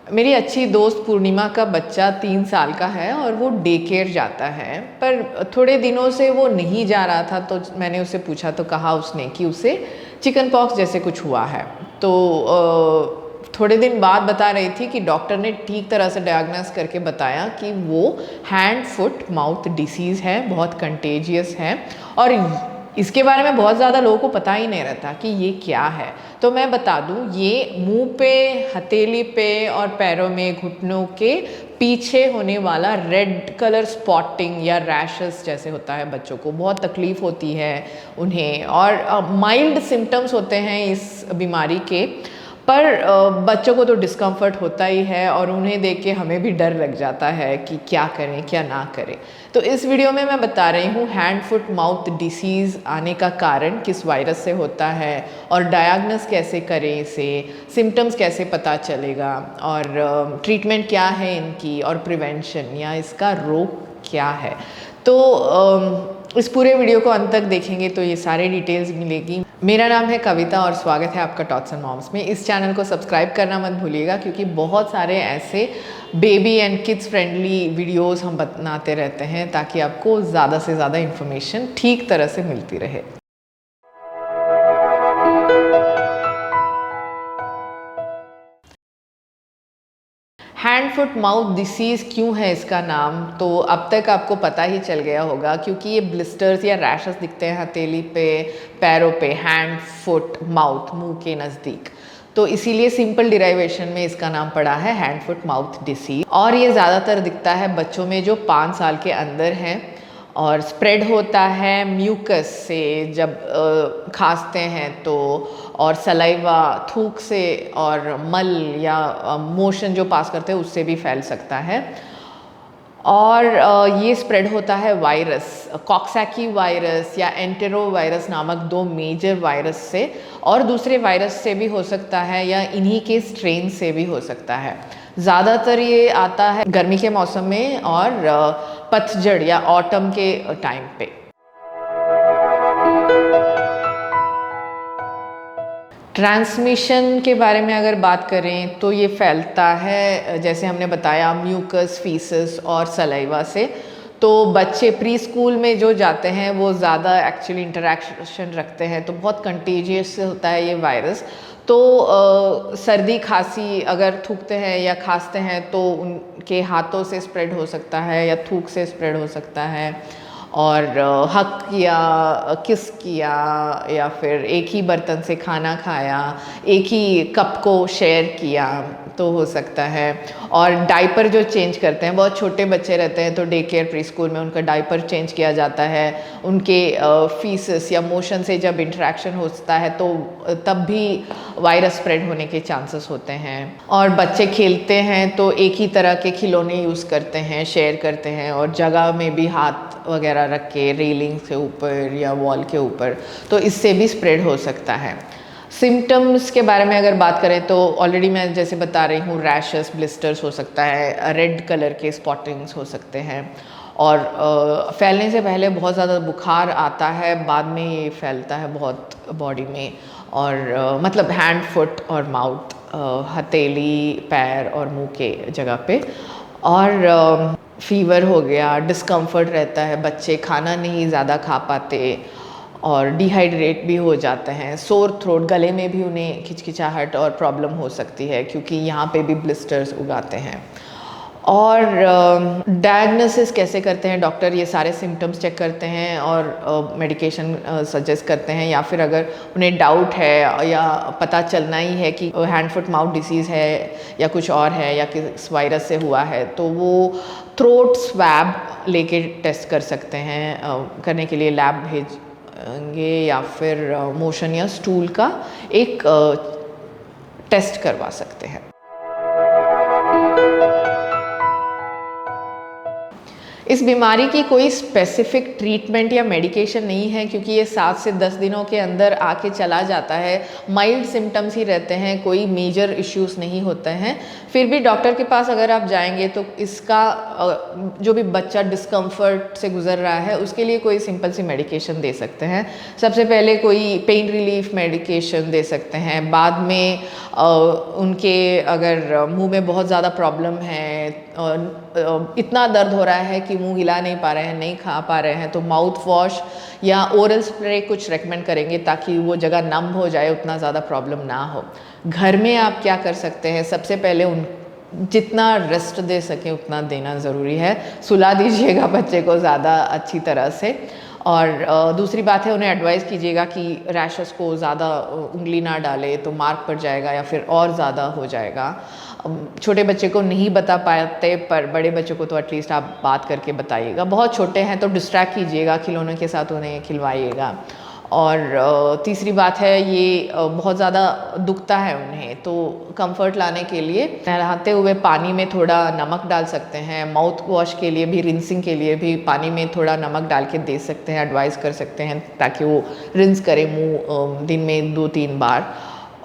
मेरी अच्छी दोस्त पूर्णिमा का बच्चा 3 साल का है और वो डे केयर जाता है, पर थोड़े दिनों से वो नहीं जा रहा था। तो मैंने उससे पूछा तो कहा उसने कि उसे चिकन पॉक्स जैसे कुछ हुआ है। तो थोड़े दिन बाद बता रही थी कि डॉक्टर ने ठीक तरह से डायग्नोस करके बताया कि वो हैंड फुट माउथ डिसीज़ है, बहुत कंटेजियस है। और इसके बारे में बहुत ज़्यादा लोगों को पता ही नहीं रहता कि ये क्या है। तो मैं बता दूं, ये मुंह पे, हथेली पे और पैरों में, घुटनों के पीछे होने वाला रेड कलर स्पॉटिंग या रैशेस जैसे होता है। बच्चों को बहुत तकलीफ़ होती है उन्हें, और माइल्ड सिम्टम्स होते हैं इस बीमारी के, पर बच्चों को तो डिस्कम्फर्ट होता ही है और उन्हें देख के हमें भी डर लग जाता है कि क्या करें क्या ना करें। तो इस वीडियो में मैं बता रही हूँ हैंड फुट माउथ डिसीज़ आने का कारण किस वायरस से होता है और डायग्नोस कैसे करें इसे, सिम्टम्स कैसे पता चलेगा, और ट्रीटमेंट क्या है इनकी, और प्रिवेंशन या इसका रोग क्या है। तो इस पूरे वीडियो को अंत तक देखेंगे तो ये सारे डिटेल्स मिलेगी। मेरा नाम है कविता और स्वागत है आपका टॉट्स एंड मॉम्स में। इस चैनल को सब्सक्राइब करना मत भूलिएगा, क्योंकि बहुत सारे ऐसे baby and kids friendly videos हम बनाते रहते हैं ताकि आपको ज़्यादा से ज़्यादा इन्फॉर्मेशन ठीक तरह से मिलती रहे। हैंड फुट माउथ डिसीज़ क्यों है इसका नाम, तो अब तक आपको पता ही चल गया होगा, क्योंकि ये ब्लिस्टर्स या रैशेस दिखते हैं हथेली पे, पैरों पे, हैंड फुट माउथ, मुंह के नज़दीक। तो इसीलिए सिंपल डिराइवेशन में इसका नाम पड़ा है हैंड फुट माउथ डिसीज़। और ये ज़्यादातर दिखता है बच्चों में जो 5 साल के अंदर हैं, और स्प्रेड होता है म्यूकस से जब खांसते हैं तो, और सलाइवा, थूक से, और मल या मोशन जो पास करते हैं उससे भी फैल सकता है। और ये स्प्रेड होता है वायरस, कॉक्सैकी वायरस या एंटेरो वायरस नामक 2 मेजर वायरस से, और दूसरे वायरस से भी हो सकता है या इन्हीं के स्ट्रेन से भी हो सकता है। ज़्यादातर ये आता है गर्मी के मौसम में और पतझड़ या ऑटम के टाइम पे। ट्रांसमिशन के बारे में अगर बात करें तो ये फैलता है, जैसे हमने बताया, म्यूकस, फीसस और सलाइवा से। तो बच्चे प्री स्कूल में जो जाते हैं वो ज़्यादा एक्चुअली इंटरेक्शन रखते हैं, तो बहुत कंटेजियस होता है ये वायरस। तो सर्दी खांसी अगर थूकते हैं या खांसते हैं तो उनके हाथों से स्प्रेड हो सकता है या थूक से स्प्रेड हो सकता है, और हक किया, किस किया, या फिर एक ही बर्तन से खाना खाया, एक ही कप को शेयर किया तो हो सकता है। और डाइपर जो चेंज करते हैं, बहुत छोटे बच्चे रहते हैं तो डे केयर प्री स्कूल में उनका डाइपर चेंज किया जाता है, उनके फीसस या मोशन से जब इंटरेक्शन होता है तो तब भी वायरस स्प्रेड होने के चांसेस होते हैं। और बच्चे खेलते हैं तो एक ही तरह के खिलौने यूज़ करते हैं, शेयर करते हैं, और जगह में भी हाथ वगैरह रख के रेलिंग के ऊपर या वॉल के ऊपर, तो इससे भी स्प्रेड हो सकता है। सिम्टम्स के बारे में अगर बात करें तो ऑलरेडी मैं जैसे बता रही हूँ, रैशेस, ब्लिस्टर्स हो सकता है, रेड कलर के स्पॉटिंग्स हो सकते हैं, और फैलने से पहले बहुत ज़्यादा बुखार आता है, बाद में ये फैलता है बहुत बॉडी में, और मतलब हैंड, फुट और माउथ, हथेली, पैर और मुंह के जगह पे। और फीवर हो गया, डिस्कम्फर्ट रहता है, बच्चे खाना नहीं ज़्यादा खा पाते और डिहाइड्रेट भी हो जाते हैं, सोर थ्रोट, गले में भी उन्हें खिचखिचाहट और प्रॉब्लम हो सकती है, क्योंकि यहाँ पे भी ब्लिस्टर्स उगाते हैं। और डायग्नोसिस कैसे करते हैं डॉक्टर, ये सारे सिम्टम्स चेक करते हैं और मेडिकेशन सजेस्ट करते हैं, या फिर अगर उन्हें डाउट है या पता चलना ही है कि हैंड फुट माउथ डिसीज़ है या कुछ और है या किस वायरस से हुआ है, तो वो थ्रोट स्वैब लेके टेस्ट कर सकते हैं, करने के लिए लैब भेजेंगे, या फिर मोशन या स्टूल का एक टेस्ट करवा सकते हैं। इस बीमारी की कोई स्पेसिफिक ट्रीटमेंट या मेडिकेशन नहीं है, क्योंकि ये 7 से 10 दिनों के अंदर आके चला जाता है। माइल्ड सिम्टम्स ही रहते हैं, कोई मेजर इश्यूज नहीं होते हैं। फिर भी डॉक्टर के पास अगर आप जाएंगे तो इसका जो भी बच्चा डिस्कम्फर्ट से गुजर रहा है उसके लिए कोई सिंपल सी मेडिकेशन दे सकते हैं। सबसे पहले कोई पेन रिलीफ मेडिकेशन दे सकते हैं। बाद में उनके अगर मुंह में बहुत ज़्यादा प्रॉब्लम है, इतना दर्द हो रहा है कि मुंह हिला नहीं पा रहे हैं, नहीं खा पा रहे हैं, तो माउथ वॉश या ओरल स्प्रे कुछ रेकमेंड करेंगे ताकि वो जगह नम हो जाए, उतना ज़्यादा प्रॉब्लम ना हो। घर में आप क्या कर सकते हैं, सबसे पहले उन जितना रेस्ट दे सकें उतना देना ज़रूरी है। सुला दीजिएगा बच्चे को ज़्यादा अच्छी तरह से। और दूसरी बात है, उन्हें एडवाइस कीजिएगा कि रैशेस को ज़्यादा उंगली ना डाले तो मार्क पड़ जाएगा या फिर और ज़्यादा हो जाएगा। छोटे बच्चे को नहीं बता पाते, पर बड़े बच्चों को तो एटलीस्ट आप बात करके बताइएगा। बहुत छोटे हैं तो डिस्ट्रैक्ट कीजिएगा, खिलौनों के साथ उन्हें खिलवाइएगा। और तीसरी बात है, ये बहुत ज़्यादा दुखता है उन्हें, तो कंफर्ट लाने के लिए नहलाते हुए पानी में थोड़ा नमक डाल सकते हैं। माउथ वॉश के लिए भी, रिंसिंग के लिए भी पानी में थोड़ा नमक डाल के दे सकते हैं, एडवाइस कर सकते हैं ताकि वो रिंस करें मुंह दिन में 2-3 बार।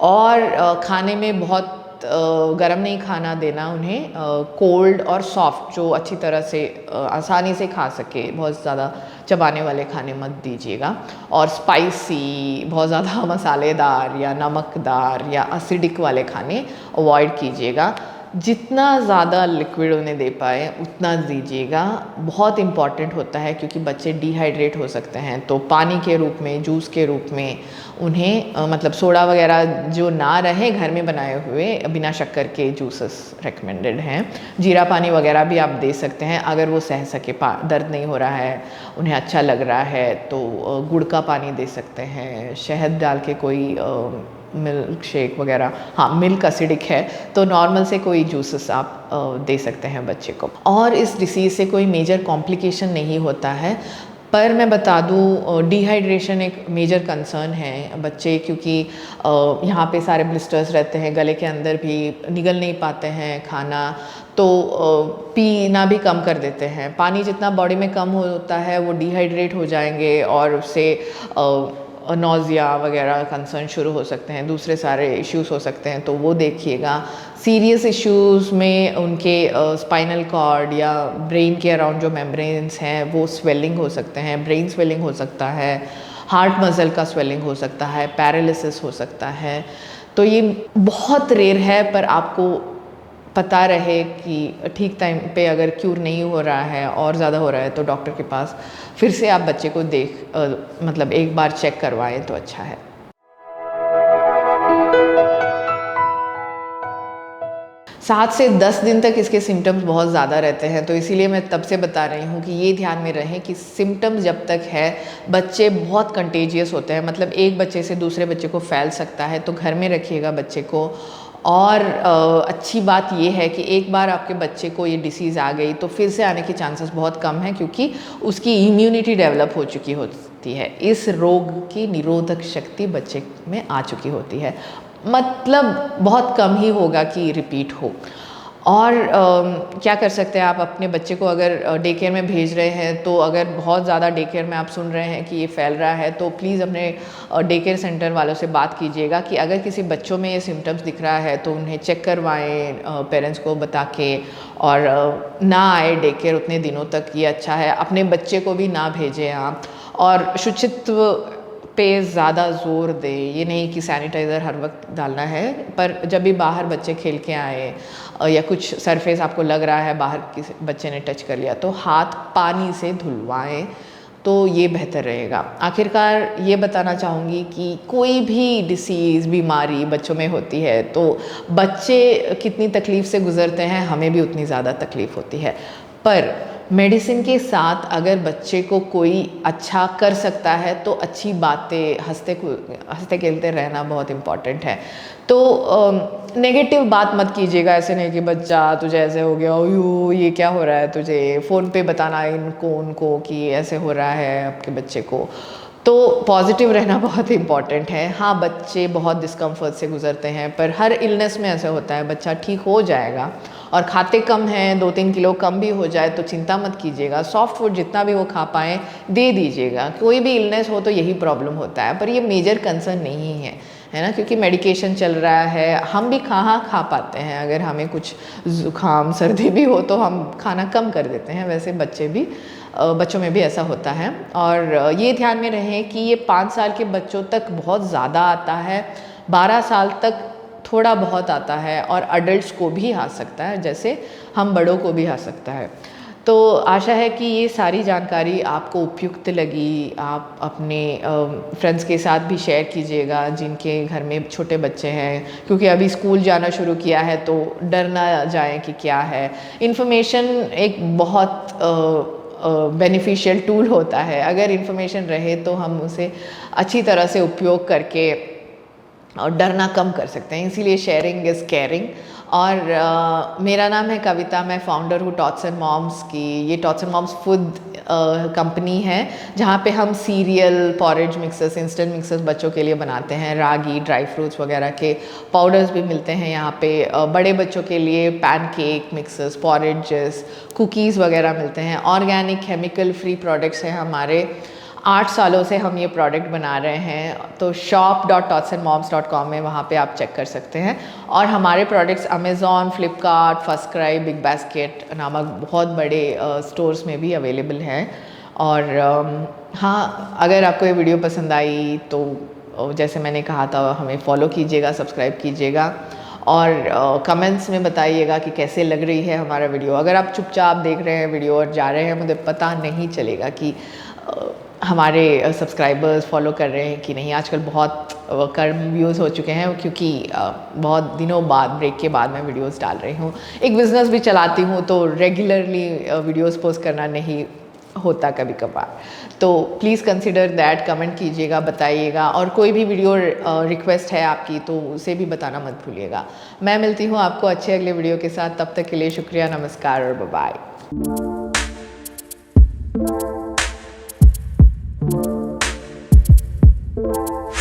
और खाने में बहुत गरम नहीं खाना देना उन्हें, कोल्ड और सॉफ्ट जो अच्छी तरह से आसानी से खा सके, बहुत ज़्यादा चबाने वाले खाने मत दीजिएगा। और स्पाइसी, बहुत ज़्यादा मसालेदार या नमकदार या एसिडिक वाले खाने अवॉइड कीजिएगा। जितना ज़्यादा लिक्विड उन्हें दे पाए उतना दीजिएगा, बहुत इम्पॉर्टेंट होता है, क्योंकि बच्चे डिहाइड्रेट हो सकते हैं। तो पानी के रूप में, जूस के रूप में उन्हें मतलब सोडा वगैरह जो ना रहे, घर में बनाए हुए बिना शक्कर के जूसेस रेकमेंडेड हैं। जीरा पानी वगैरह भी आप दे सकते हैं अगर वो सह सके, दर्द नहीं हो रहा है, उन्हें अच्छा लग रहा है तो गुड़ का पानी दे सकते हैं। शहद डाल के कोई मिल्क शेक वगैरह, हाँ मिल्क एसिडिक है तो नॉर्मल से कोई जूसेस आप दे सकते हैं बच्चे को। और इस डिसीज़ से कोई मेजर कॉम्प्लिकेशन नहीं होता है, पर मैं बता दूँ डिहाइड्रेशन एक मेजर कंसर्न है बच्चे, क्योंकि यहाँ पे सारे ब्लिस्टर्स रहते हैं, गले के अंदर भी निगल नहीं पाते हैं खाना, तो पीना भी कम कर देते हैं। पानी जितना बॉडी में कम होता है वो डिहाइड्रेट हो जाएंगे और उससे नोज़िया वगैरह कंसर्न शुरू हो सकते हैं, दूसरे सारे इश्यूज हो सकते हैं, तो वो देखिएगा। सीरियस इश्यूज में उनके स्पाइनल कॉर्ड या ब्रेन के अराउंड जो मेम्ब्रेन्स हैं वो स्वेलिंग हो सकते हैं, ब्रेन स्वेलिंग हो सकता है, हार्ट मसल का स्वेलिंग हो सकता है, पैरालिसिस हो सकता है। तो ये बहुत रेयर है, पर आपको पता रहे कि ठीक टाइम पे अगर क्यूर नहीं हो रहा है और ज़्यादा हो रहा है तो डॉक्टर के पास फिर से आप बच्चे को मतलब एक बार चेक करवाएं तो अच्छा है। सात से 10 दिन तक इसके सिम्टम्स बहुत ज़्यादा रहते हैं, तो इसीलिए मैं तब से बता रही हूँ कि ये ध्यान में रहे कि सिम्टम्स जब तक है, बच्चे बहुत कंटेजियस होते हैं, मतलब एक बच्चे से दूसरे बच्चे को फैल सकता है, तो घर में रखिएगा बच्चे को। और अच्छी बात ये है कि एक बार आपके बच्चे को ये डिसीज़ आ गई तो फिर से आने के चांसेस बहुत कम हैं, क्योंकि उसकी इम्यूनिटी डेवलप हो चुकी होती है, इस रोग की निरोधक शक्ति बच्चे में आ चुकी होती है, मतलब बहुत कम ही होगा कि रिपीट हो। और क्या कर सकते हैं आप अपने बच्चे को, अगर डे केयर में भेज रहे हैं तो अगर बहुत ज़्यादा डे केयर में आप सुन रहे हैं कि ये फैल रहा है, तो प्लीज़ अपने डे केयर सेंटर वालों से बात कीजिएगा कि अगर किसी बच्चों में ये सिम्टम्स दिख रहा है तो उन्हें चेक करवाएं पेरेंट्स को बता के, और ना आए डे केयर उतने दिनों तक, ये अच्छा है। अपने बच्चे को भी ना भेजें आप, और शुचित्व पे ज़्यादा ज़ोर दे, ये नहीं कि सैनिटाइज़र हर वक्त डालना है, पर जब भी बाहर बच्चे खेल के आए या कुछ सरफेस आपको लग रहा है बाहर किसी बच्चे ने टच कर लिया, तो हाथ पानी से धुलवाएं, तो ये बेहतर रहेगा। आखिरकार ये बताना चाहूँगी कि कोई भी डिसीज़, बीमारी बच्चों में होती है तो बच्चे कितनी तकलीफ़ से गुज़रते हैं, हमें भी उतनी ज़्यादा तकलीफ़ होती है, पर मेडिसिन के साथ अगर बच्चे को कोई अच्छा कर सकता है तो अच्छी बातें, हंसते खेलते रहना बहुत इम्पॉर्टेंट है। तो नेगेटिव बात मत कीजिएगा, ऐसे नहीं कि बच्चा तुझे ऐसे हो गया, ओ ये क्या हो रहा है तुझे, फ़ोन पे बताना उनको कि ऐसे हो रहा है आपके बच्चे को। तो पॉजिटिव रहना बहुत इम्पॉर्टेंट है। हाँ, बच्चे बहुत डिस्कम्फर्ट से गुजरते हैं, पर हर इलनेस में ऐसा होता है, बच्चा ठीक हो जाएगा और खाते कम हैं, 2-3 किलो कम भी हो जाए तो चिंता मत कीजिएगा, सॉफ्ट फूड जितना भी वो खा पाएँ दे दीजिएगा। कोई भी इलनेस हो तो यही प्रॉब्लम होता है, पर ये मेजर कंसर्न नहीं है ना, क्योंकि मेडिकेशन चल रहा है। हम भी कहाँ खा पाते हैं, अगर हमें कुछ ज़ुकाम सर्दी भी हो तो हम खाना कम कर देते हैं, वैसे बच्चों में भी ऐसा होता है। और ये ध्यान में रहें कि ये 5 साल के बच्चों तक बहुत ज़्यादा आता है, 12 साल तक थोड़ा बहुत आता है, और अडल्ट्स को भी आ सकता है, जैसे हम बड़ों को भी आ सकता है। तो आशा है कि ये सारी जानकारी आपको उपयुक्त लगी। आप अपने फ्रेंड्स के साथ भी शेयर कीजिएगा जिनके घर में छोटे बच्चे हैं, क्योंकि अभी स्कूल जाना शुरू किया है तो डर ना जाए कि क्या है। इन्फॉर्मेशन एक बहुत बेनिफिशियल टूल होता है, अगर इन्फॉर्मेशन रहे तो हम उसे अच्छी तरह से उपयोग करके और डरना कम कर सकते हैं, इसीलिए शेयरिंग इज़ केयरिंग। और मेरा नाम है कविता, मैं फाउंडर हूँ टॉट्स एंड मॉम्स की। ये tots and moms food company है जहाँ पे हम cereal, porridge mixes, instant mixes बच्चों के लिए बनाते हैं। रागी, ड्राई फ्रूट्स वगैरह के पाउडर्स भी मिलते हैं यहाँ पे। बड़े बच्चों के लिए पैनकेक मिक्सेस, पॉरेजेस, कुकीज़ वगैरह मिलते हैं। ऑर्गेनिक केमिकल फ्री प्रोडक्ट्स हैं हमारे। 8 सालों से हम ये प्रोडक्ट बना रहे हैं, तो shop.totsandmoms.com में वहाँ पे आप चेक कर सकते हैं। और हमारे products Amazon, Flipkart, FirstCry, big basket नामक बहुत बड़े स्टोर्स में भी अवेलेबल हैं। और हाँ, अगर आपको ये वीडियो पसंद आई तो जैसे मैंने कहा था, हमें फॉलो कीजिएगा, सब्सक्राइब कीजिएगा, और कमेंट्स में बताइएगा कि कैसे लग रही है हमारा वीडियो। अगर आप चुपचाप देख रहे हैं वीडियो और जा रहे हैं, मुझे पता नहीं चलेगा कि हमारे सब्सक्राइबर्स फॉलो कर रहे हैं कि नहीं। आजकल बहुत कम व्यूज़ हो चुके हैं, क्योंकि बहुत दिनों बाद, ब्रेक के बाद मैं वीडियोस डाल रही हूँ। एक बिज़नेस भी चलाती हूँ तो रेगुलरली वीडियोस पोस्ट करना नहीं होता कभी कभार। तो प्लीज़ कंसिडर दैट, कमेंट कीजिएगा, बताइएगा, और कोई भी वीडियो रिक्वेस्ट है आपकी तो उसे भी बताना मत भूलिएगा। मैं मिलती हूँ आपको अच्छे अगले वीडियो के साथ, तब तक के लिए शुक्रिया, नमस्कार और बाय बाय।